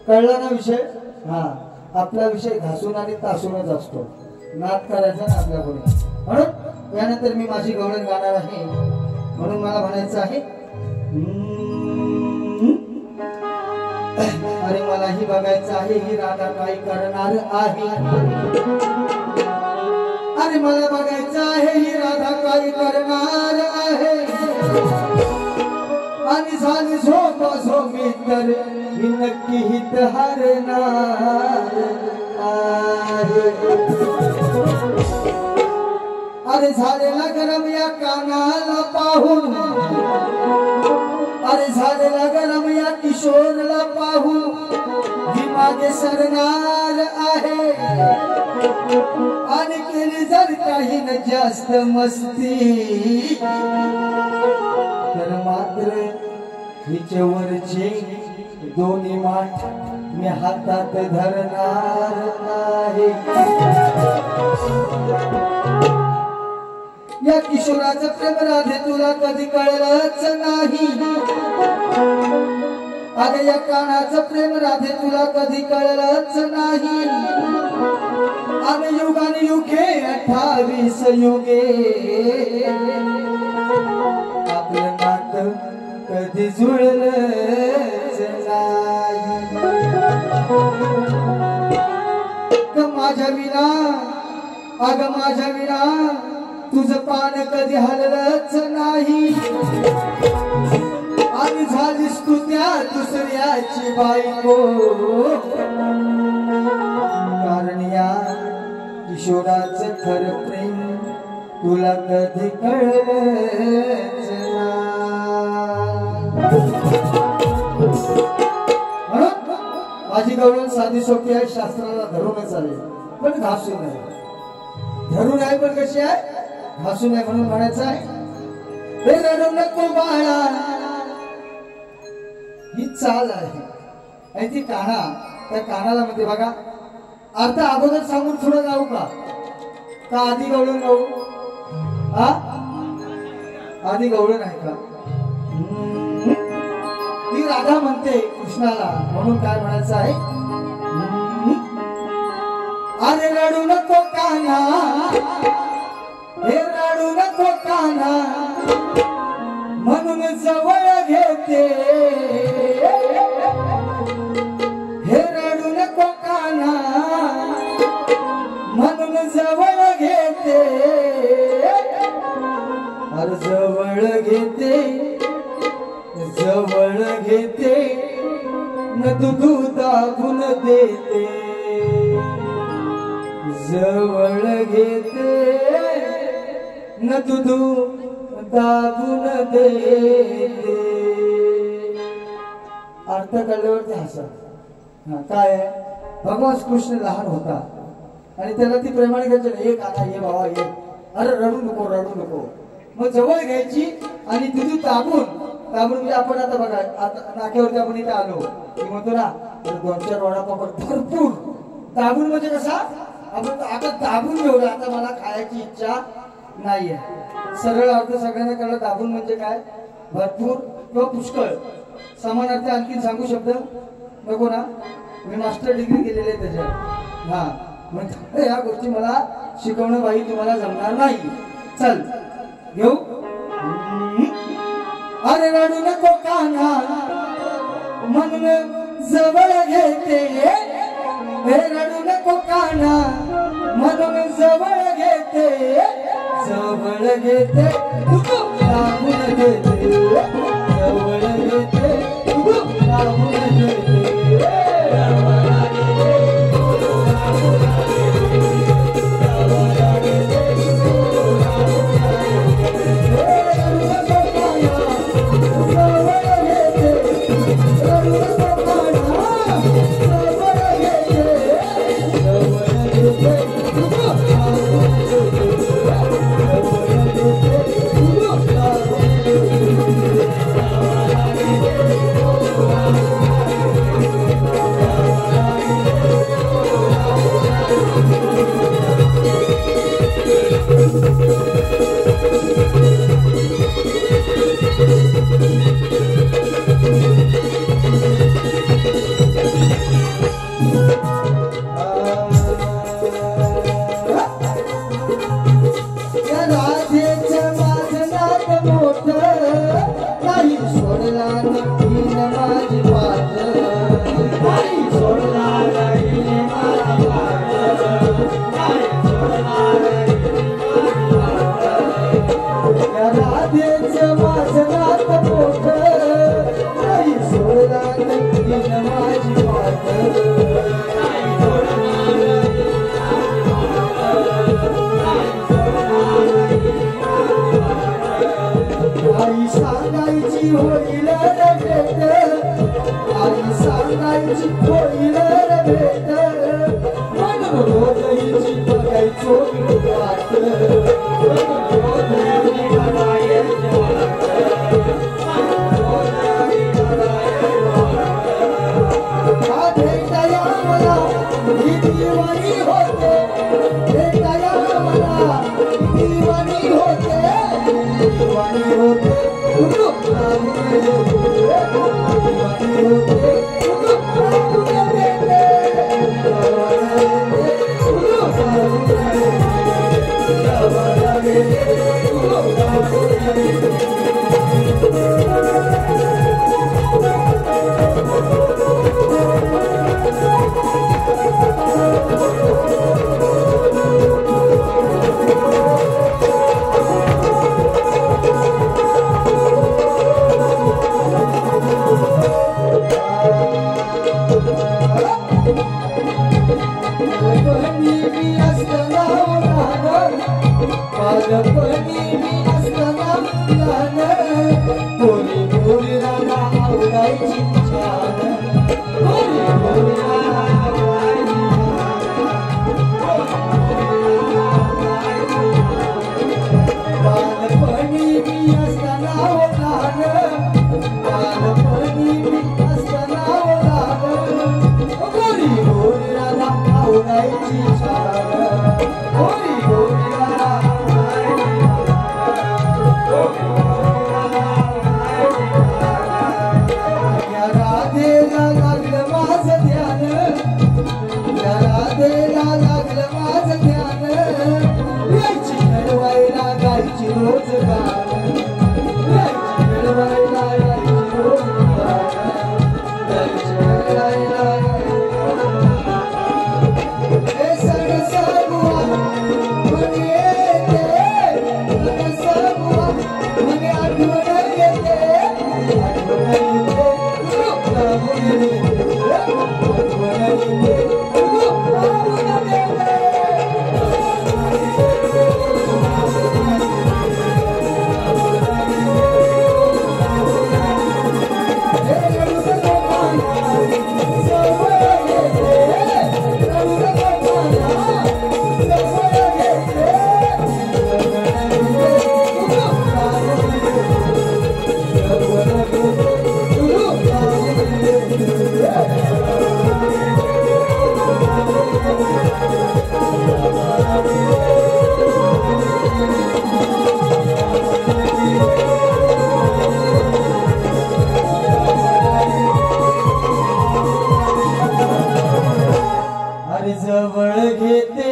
कळला ना विषय? हा, आपला विषय घासून आणि तासूनच असतो, नाद करायचा ना आपल्या पुढे. म्हणून यानंतर मी माझी गवळण गाणार आहे, म्हणून मला म्हणायचं आहे अरे मलाही बघायचं आहे ही राधा काय करणार आहे, अरे मला बघायचं आहे ही राधा काय करणार आहे, आणि झाली झोप झोपी तर ही नक्की हित हरणार आहे. अरे झालेला गरम या कानाला पाहून, अरे झालेला गरम या किशोरला पाहून ही मागे सरणार आहे, आणि केली जर काही न जास्त मस्ती तर मात्र हिच्यावरचे दोन्ही माठ मी हातात धरणार आहे. या किशोराचं प्रेम राधे तुला कधी कळलंच नाही, अगं या कानाचं प्रेम राधे तुला कधी कळलंच नाही, आणि युगाने युगे 28 युगे आपलं नातं कधी जुळलंच नाही. माझ्या विना, अगं माझ्या विना तुझं पान कधी हललंच नाही, आणि झालीस तू त्या दुसऱ्याची बायको, कारण या किशोराचं खरं प्रेम तुला कधी कळलंच नाही. माझी गवळण साधी सोपी आहे, शास्त्राला धरूनच आले पण घासून आहे, धरून आहे पण कशी आहे, घासून आहे. म्हणून म्हणायचं आहे हे रडू नको बाळा, ही चाल आहे, आणि ती काना, त्या कानाला म्हणते बघा. आता अगोदर सांगून पुढे जाऊ का आधी गवळण गाऊ? हा, आधी गवळण आहे का? ती राधा म्हणते कृष्णाला, म्हणून काय म्हणायचं आहे, अरे रडू नको कान्हा, हे रडू नको कान्हा, म्हणून जवळ घेते, हे रडू नको कान्हा, म्हणून जवळ घेते, अरे जवळ घेते, जवळ घेते न दूध दाबून देते, जवळ घेते न दूध दाबून देते. अर्थ कळल्यावरती हसा. काय आहे, भगवान कृष्ण लहान होता आणि त्याला ती प्रेमाने घ्यायची, एक आता ये बाबा ये, अरे रडू नको रडू नको, मग जवळ घ्यायची आणि दूध दाबून म्हणजे आपण आता बघा, आता नाक्यावरती आपण इथे आलो की म्हणतो ना 2-4 वडापाव भरपूर दाबून, म्हणजे कसा आपण आता दाबून घेऊया, आता मला खायची इच्छा नाहीये. सरळ अर्थ सगळ्यांना कळलं दाबून म्हणजे काय, भरपूर किंवा पुष्कळ. समान अर्थ आणखी सांगू शब्द, नको ना, मी मास्टर डिग्री केलेली आहे त्याच्यात. हा मग या गोष्टी मला शिकवणं बाई तुम्हाला जमणार नाही. चल घेऊ. अरे रडू नको कान्हा म्हणून जवळ घेते, हे रडू नको कान्हा म्हणून जवळ घेते, जवळ घेते लागून घेते, जवळ घेते लागून घेते. राधे बारी जवळ घेते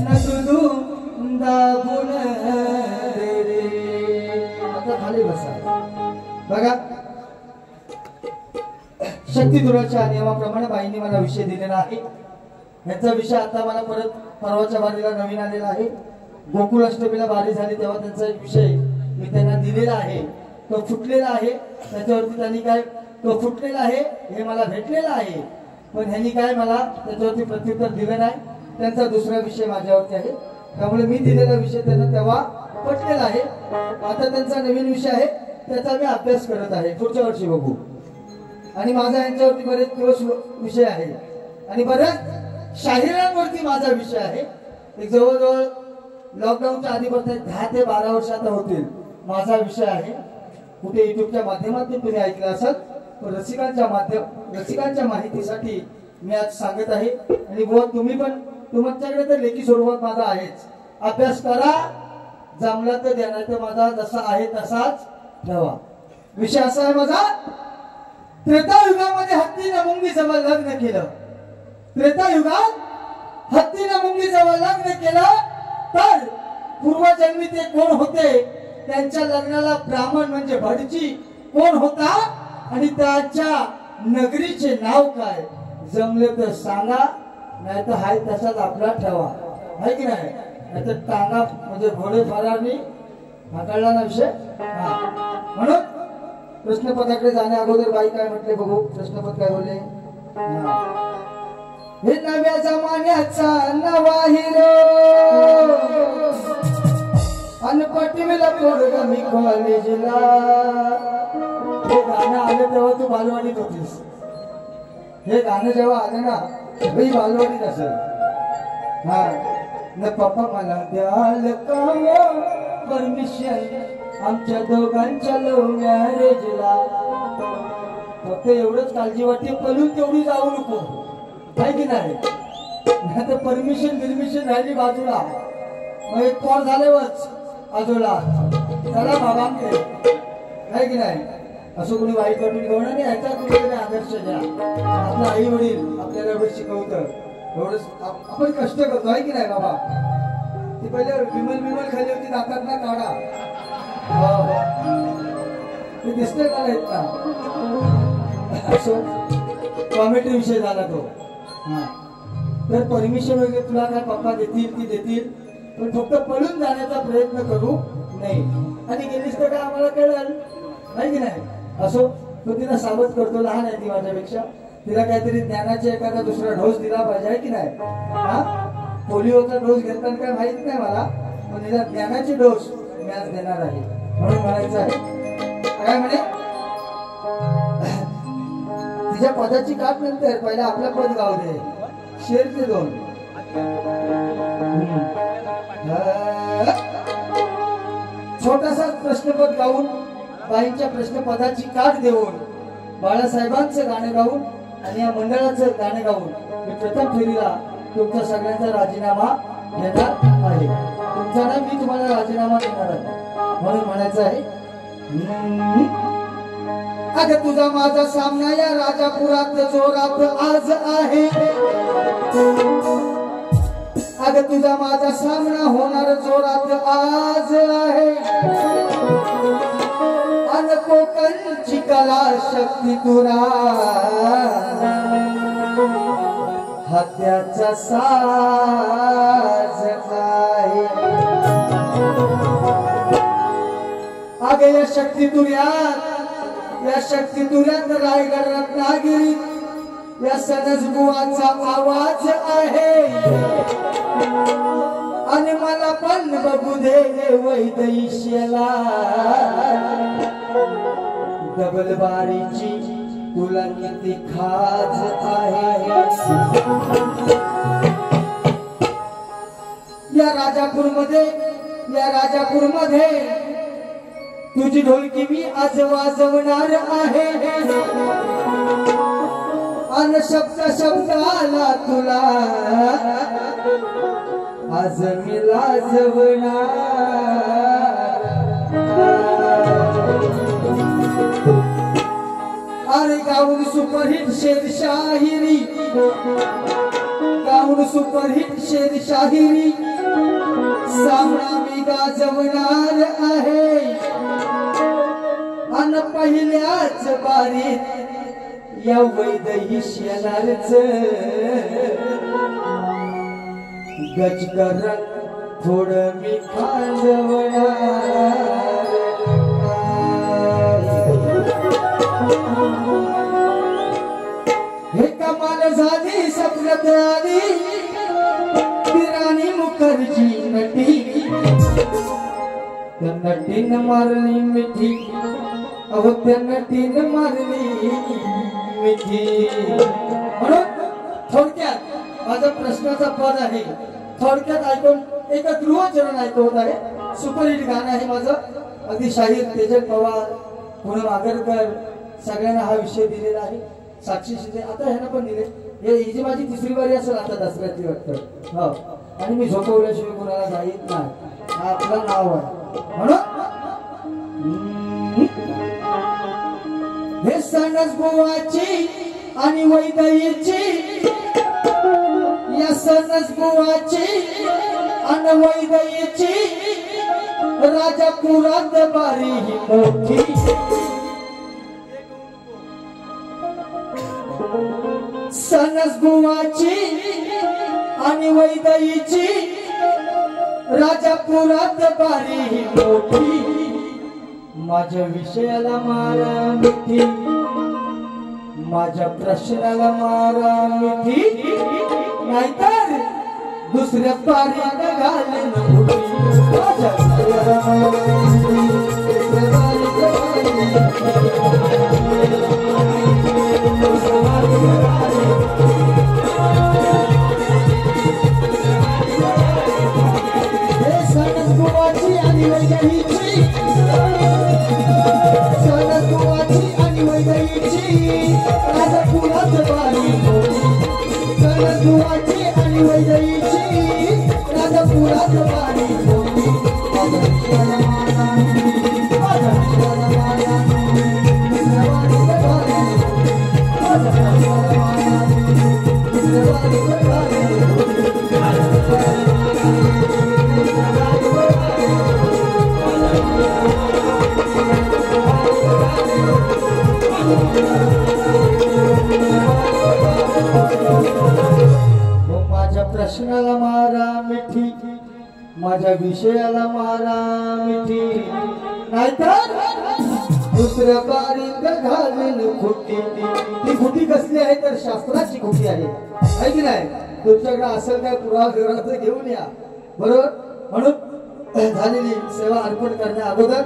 नटू दाबून रे. आता खाली बसा. बघा शक्तिधुराच्या नियमाप्रमाणे बाईंनी मला विषय दिलेला आहे. याचा विषय आता मला परत परवाच्या बारीला नवीन आलेला आहे. गोकुळ अष्टमीला बारी झाली तेव्हा त्यांचा एक विषय मी त्यांना दिलेला आहे. तो फुटलेला आहे. त्याच्यावरती त्यांनी काय तो फुटलेला आहे हे मला भेटलेलं आहे. पण ह्यांनी काय मला त्याच्यावरती प्रत्युत्तर दिलं नाही. त्यांचा दुसरा विषय माझ्यावरती आहे. त्यामुळे मी दिलेला विषय त्यांना तेव्हा पटलेला आहे. आता त्यांचा नवीन विषय आहे त्याचा मी अभ्यास करत आहे. पुढच्या वर्षी बघू. आणि माझा यांच्यावरती बरेच दिवस विषय आहे आणि बऱ्याच शाहिरांवरती माझा विषय आहे. एक जवळजवळ लॉकडाऊनच्या आधीपासून 10 ते 12 वर्ष आता होतील माझा विषय आहे. कुठे युट्यूबच्या माध्यमातून तुम्ही ऐकलं असाल पण रसिकांच्या माहितीसाठी मी आज सांगत आहे. आणि बुवा तुम्ही पण तुमच्याकडे तर लेखी स्वरूपात माझा आहेच. अभ्यास करा. जमला तर द्या नाही तर माझा जसा आहे तसाच ठेवा. विषय असा आहे माझा. त्रेतायुगामध्ये हत्तीनं मुंगी जवळ लग्न केलं. त्रेतायुगात हत्तीनं मुंगी जवळ लग्न केलं तर पूर्वजन्मी ते कोण होते त्यांच्या लग्नाला ब्राह्मण म्हणजे भटजी कोण होता आणि त्याच्या नगरीचे नाव काय जमले तर सांगा नाही तर हाय तसाच आपला ठेवा. आहे की नाही. नाही तर टांगा म्हणजे घोडे फारांनी हाताळला ना विषय. म्हणून प्रश्नपदाकडे जाण्या अगोदर बाई काय म्हटले बघू. प्रश्नपद काय बोलले. हे नव्या जमान्याचा नवा हिरो अनपटवीला पोरग मी कॉलेजला. हे गाणं आलं तेव्हा तू बालवाडीत होतीस. हे गाणं जेव्हा आलं ना मी बालवाडीत असेल. हा न पप्पा मला द्याल का परमिशन आमच्या दोघांच्या लव्ह मॅरेजला. फक्त एवढंच काळजी वाटते पळून तेवढी जाऊ नको. आहे की नाही. तर परमिशन राहिली बाजूला. मग एक पोर झाल्यावरच आजोला चला बाबांकडे. आहे की नाही. असं कोणी वाईट वाटून घेऊन नाही. ह्याचा कुठेतरी आदर्श घ्या. आपलं आई वडील आपल्याला एवढं शिकवतं एवढंच आपण कष्ट करतो. आहे की नाही बाबा. ती पहिले विमल खाली होती दातात ना काढा. ते दिसतंय मला येत ना. असो कॉमेडी विषय झाला तो. तर परमिशन वगैरे तुला काय पप्पा देतील ती देतील पण फक्त पळून जाण्याचा प्रयत्न करू नाही. आणि गेलीस तर काय आम्हाला कळलं. नाही की नाही. असो तो तिला सावध करतो. लहान आहे ती माझ्यापेक्षा. तिला काहीतरी ज्ञानाचा एखादा दुसरा डोस दिला पाहिजे. आहे की नाही. पोलिओचा डोस घेताना काय माहित नाही मला पण तिला ज्ञानाचे डोस मी आज देणार आहे. म्हणून म्हणायचं आहे काय म्हणे तिच्या पदाची काट नंतर पहिला आपलं पद गाव दे. शेरचे 2 छोटासा प्रश्नपद गाऊन बाईंच्या प्रश्नपदाची काट देऊन बाळासाहेबांचं गाणं गाऊन आणि या मंडळाचं गाणं गाऊन मी प्रथम फेरीला तुमचा सगळ्यांचा राजीनामा देणार आहे. तुमचा ना मी तुम्हाला राजीनामा देणार आहे. म्हणून म्हणायचं आहे अगं तुझा माझा सामना या राजापुरात जोरात आज आहे. अगं तुझा माझा सामना होणार जोरात आज आहे. अन कोकणची कला शक्ती तुरा हत्याचा साज आहे. अगं या शक्ती तुर्यात रायगड रत्नागिरीत या सनजबुवाचा आवाज आहे. आणि मला पण बघू दे वैदेशीला डबलबारीची तुला किती खाज आहे. या राजापूरमध्ये तुझी ढोलकी मी आज वाजवणार आहे. अन शब्दाला तुला आज मी लाजवणार. अरे गाऊन सुपरहिट शेर शाहिरी, गाऊन सुपरहिट शेर शाहिरी सामना मी गाजवणार आहे अन पहिल्याच बारीत या वैदही शेलारच गजकर थोडं मी खांजवणार। हे कमाल झाली स्वप्नात आली ती राणी मुखर्जी नटी, त्या नटीन मारली मिठी, अहो त्या नटीन मारली मिठी। म्हणून थोडक्यात माझा प्रश्नाचा पद आहे, थोडक्यात ऐकून एक ध्रुवचरण ऐकवत आहे। सुपरहिट गाणं आहे माझं, अगदी शाहीर तेजल पवार, पूनम आगरकर सगळ्यांना हा विषय दिलेला आहे। साक्षी शिंदे आता ह्यांना पण दिले, ही जी माझी तिसरी बारी असेल आता दसऱ्याची वाटतं हो, आणि मी झोपवल्याशिवाय कुणाला जाईत नाही, हा आपलं नाव आहे। म्हणून हे सणस बुवाची आणि वैदईची, या सणस बुवाची आणि वैदईची राजापुरात बारी ही मोठी, सणस बुवाची आणि वैदईची राजापुरात बारी ही मोठी। माझ्या विषयाला मारा मिठी, माझ्या प्रश्नाला मारा मिठी, नाहीतर दुसऱ्या बारीत घालेन फुटी। माझ्या विषयाला मारा मिठी, दुसऱ्या बारीत घालेन बुवाची आणि वैदईची, सणस बुवाची आणि वैदईची राजापुरात बारी मोठी, सणस बुवाची आणि वैदईची राजापुरात बारी मोठी। माझ्या विषयाला मारा मिठी, माझ्या विषयाला मारा मिठी, दुसऱ्या बारीत घालेन फुटी, माझ्या विषयाला मारा मिठी, दुसऱ्या बारीत घालेन फुटी, माझ्या विषयाला मारा माझ्या प्रश्नाला मारा मिठी, माझ्या विषयाला मारा मिठी, नाहीतर दुसऱ्या बारीत घालेन फुटी। ती फुटी कसली आहे तर शास्त्राची फुटी आहे की नाही? तुमच्याकडे असेल काय पुरावा विवराचं घेऊन या, बरोबर? म्हणून झालेली सेवा अर्पण करण्या अगोदर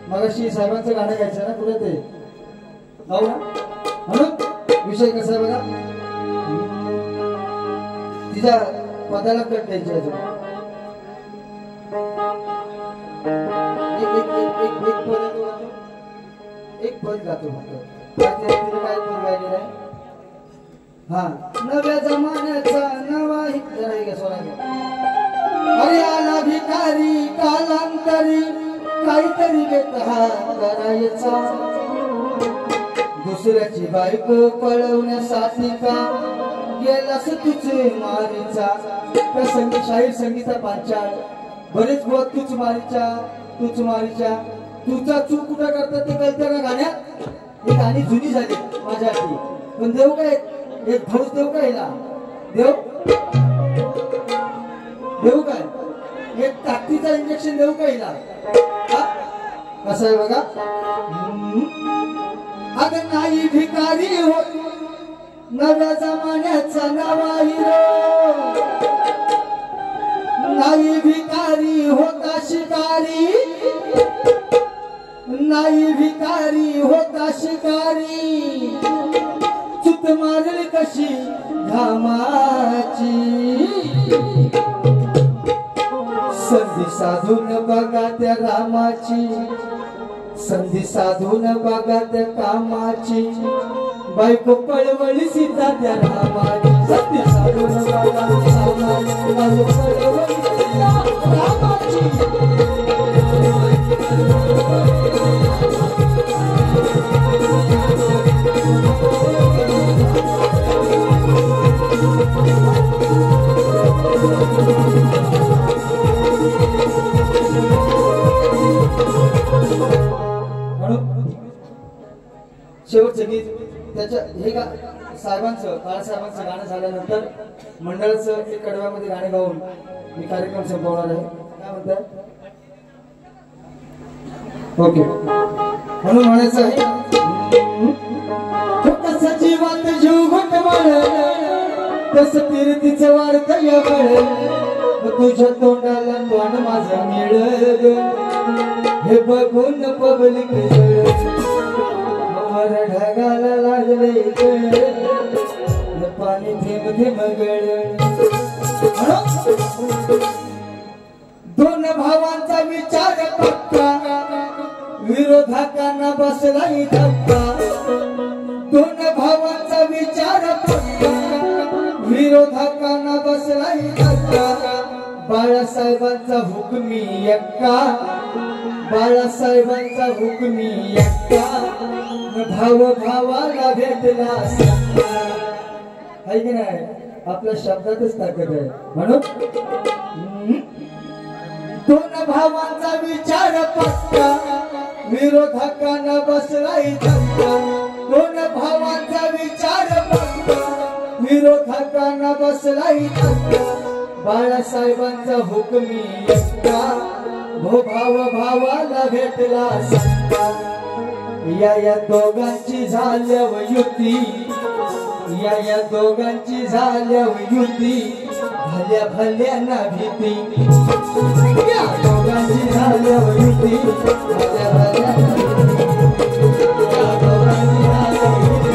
मगाशी साहेबांचं गाणं गायचं ना, कुठे ते गाऊ ना? म्हणून विषय कसा आहे बघा, तिच्या पदाला कट द्यायची आहे, एक पद गातो फक्त, काय पद गायलेलं आहे? हा, नव्या जमान्याचा नवा जरा सोना घ्या। अरे आला भिकारी कालांतरी काहीतरी बेतहा करायचा, दुसऱ्याची बायको पळवण्यासाठी का गेलास तुझे मारीचा। त्या संगीत शाहीर संगीता पांचाळ बरेच बोल तूच मारीच्या, तूच मारीच्या, तुझा चूक कुठं करतात ते कळतं का गाण्यात? ही गाणी जुनी झाली माझ्यासाठी, पण देऊ काय एक भाऊच देऊ का हिला? देऊ देऊ काय एक ताकदीचा इंजेक्शन देऊ का हिला? कसं आहे बघा, अगं नाही भिकारी हो नव्या जमान्याचा नवा हिरो, नाही भिकारी होता शिकारी, नाही भिकारी होता शिकारी, चूत मारली कशी घामाची। संधी साधून बघा त्या रामाची, संधी साधून बघा त्या कामाची, बायको पळवळी सीता त्या रामाची। संधी साधून बघा रामाची, बायको पळवळी सीता रामाची। त्याच्या हे साहेबांचं बाळासाहेबांचं गाणं झाल्यानंतर मंडळाचं एक कडव्यामध्ये गाणे गाऊन मी कार्यक्रम संपवणार आहे. काय म्हणताय? ओके. म्हणून म्हणायचं आहे कसं जीवात जीव घुटमळ कसं फिरतीचं वाढतं या बळ तुझ्या तोंडाला तोंड माझं मिळलं हे बघून पब्लिक वर ढगाला लागले पाणी थेंब थेंब गळ. दोन भावांचा विचार पक्का विरोधकांना बसलाही धक्का. दोन भावांचा विचार पक्का विरोधकांना बसलाही धक्का. बाळासाहेबांचा हुकमी एक्का बाळासाहेबांचा हुकमी एक्का भाव भावाला भेटला आहे की नाही. आपल्या शब्दातच ताकद आहे. म्हणून दोन भावांचा विचार पक्का विरोधकांना बसलाही धक्का. दोन भावांचा विचार पक्का विरोधकांना बसलाही धक्का. बाळासाहेबांचा हुकमी एक्का भो भाव भावाला भेटला सक्का. या दोघांची झाल्यावर युती या दोघांची झाल्यावर युती भल्या भल्यांना भीती. या दोघांची झाल्यावर युती भल्या भल्यांना भीती. या दोघांची झाल्यावर युती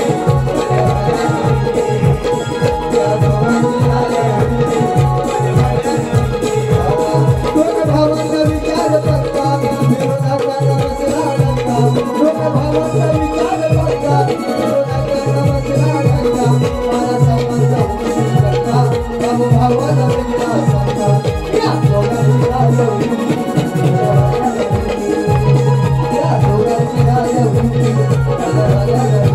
या दोघांची झाल्यावर युती. दोन भावांचा विचार पक्का विरोधकांना बसला धक्का. दोन भावांचा विचार पक्का विरोधकांना बसला धक्का. बाळासाहेबांचा हुकमी एक्का भाव भावाला भेटला सक्का. या दोघांची झाल्यावर युती या दोघांची झाल्यावर युती भल्या भल्यांना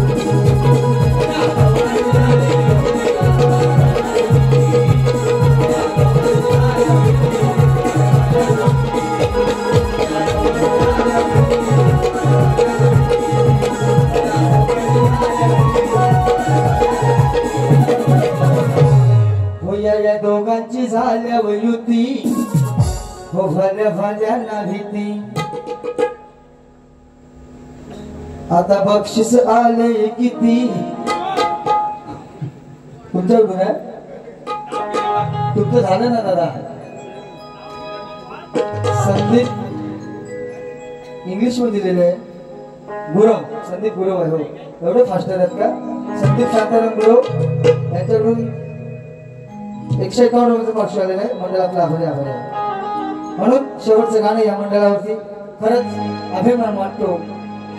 या दोघांची झाल्यावर युती हो भल्या भल्यांना भीती. आता बक्षीस आले किती तुमच्याकडून आहे. तुमचं झालं ना दादा. संदीप इंग्लिश मध्ये दिलेलं आहे. गुरव संदीप गुरव आहे. हो एवढे फास्टर आहेत का? संदीप शांताराम गुरव यांच्याकडून 151 रुपयाचं बक्षीस आलेलं आहे. मंडळातला आभारी आहे. म्हणून शेवटचं गाणं या मंडळावरती खरंच अभिमान वाटतो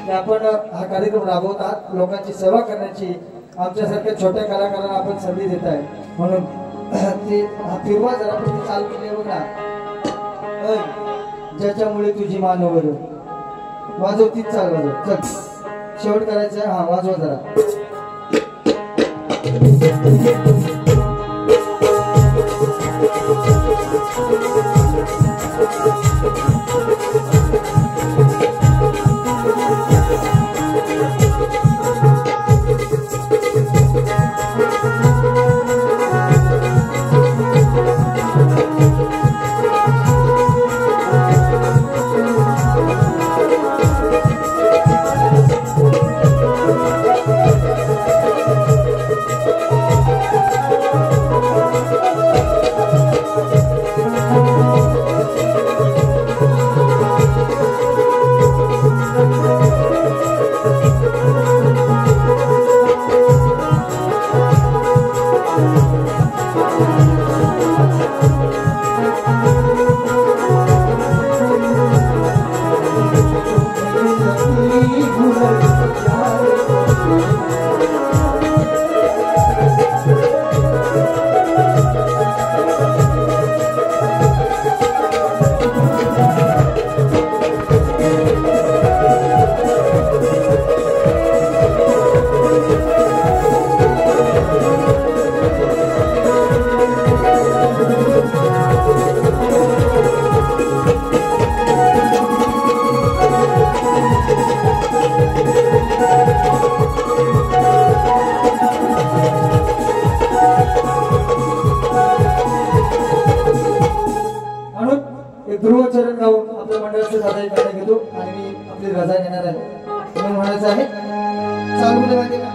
की आपण हा कार्यक्रम राबवतात. लोकांची सेवा करण्याची आमच्यासारख्या छोट्या कलाकारांना आपण संधी देत आहे. म्हणून ते हा फिरवा जरा पण चालू केले बघा. ज्याच्यामुळे तुझी मानवर वाजव तीच चाल वाजव. चल शेवट करायचं. हा वाजवा जरा. ध्रुवचरण गाऊन आपल्या मंडळाचं दादा गाणं घेतो आणि मी आपली रजा घेणार आहे. म्हणून म्हणायचं आहे चालू माहिती का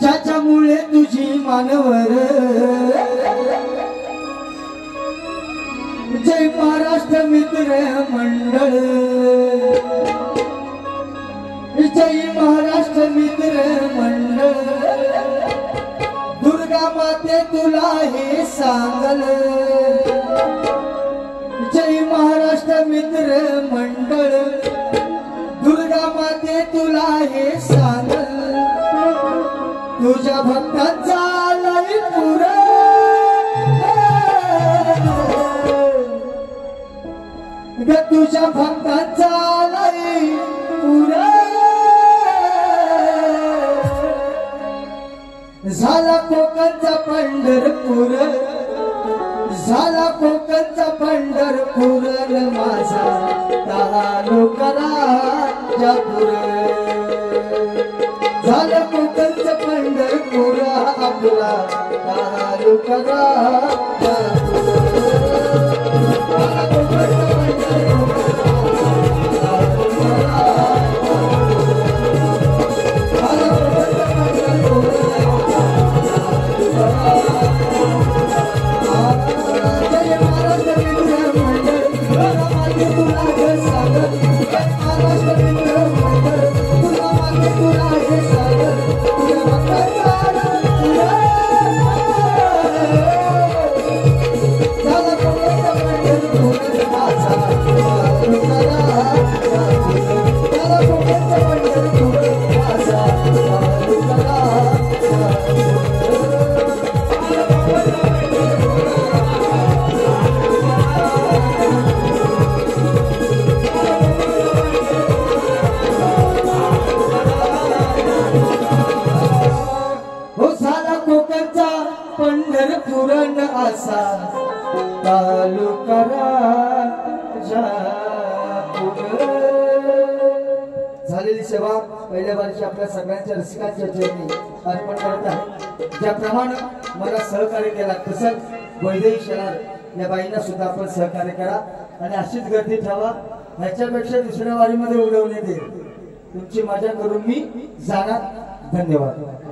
ज्याच्यामुळे तुझी मानवर जय महाराष्ट्र मित्र मंडळ जय महाराष्ट्र मित्र मंडळ दुर्गा माते तुला हे सांगल जय महाराष्ट्र मित्र मंडळ दुर्गा माते तुला हे सांगल तुझ्या भक्तांचा लय पुरा तुझ्या भक्तांचा लय पुरा झाला कोकणचा पंढरपूर झाला कोकणचा पंढरपूर माझा तालुका राजापूर झाला कोकणचा पंढरपूर आपला तालुका राजापूर झाला कोकणचा पंढरपुरण असा तालुका राजापूर. झालेली सेवा पहिल्या वर्षी आपल्या सगळ्यांच्या रसिकांच्या चरणी अर्पण करत आहे. ज्याप्रमाणे मला सहकार्य केला तसंच वैदेही शेलार या बाईंना सुद्धा आपण सहकार्य करा आणि अशीच गर्दी ठेवा. ह्याच्यापेक्षा दुसऱ्या वारीमध्ये उडवण्यात येईल. तुमची मजा करून मी जाणार. धन्यवाद.